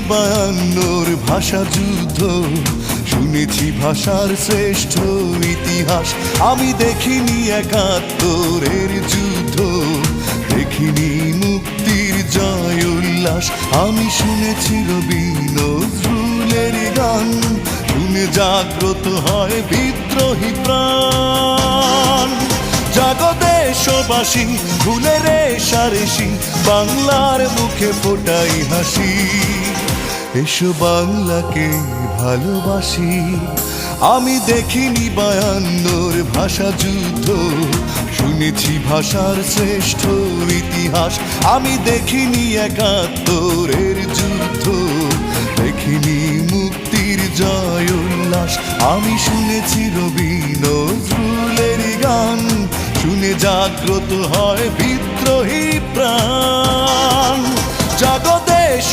বায়ান্নর ভাষা যুদ্ধ, শুনেছি ভাষার শ্রেষ্ঠ ইতিহাস। আমি দেখিনি একাত্তরের যুদ্ধ, দেখিনি মুক্তির জয় উল্লাস। আমি শুনেছি রবি নজরুলের গান, শুনে জাগ্রত হয় বিদ্রোহী প্রাণ। জাগো দেশবাসী, ভুলে রেশারেশি, বাংলার মুখে ফোটাই হাসি। এসো বাংলাকে ভালোবাসি। আমি দেখিনি বায়ান্নর ভাষা যুদ্ধ, শুনেছি ভাষার শ্রেষ্ঠ ইতিহাস। আমি দেখিনি একাত্তরের যুদ্ধ, দেখিনি মুক্তির জয় উল্লাস। আমি শুনেছি রবি নজরুলের গান, শুনে জাগ্রত হয় বিদ্রোহী প্রাণ। জাগো দেশ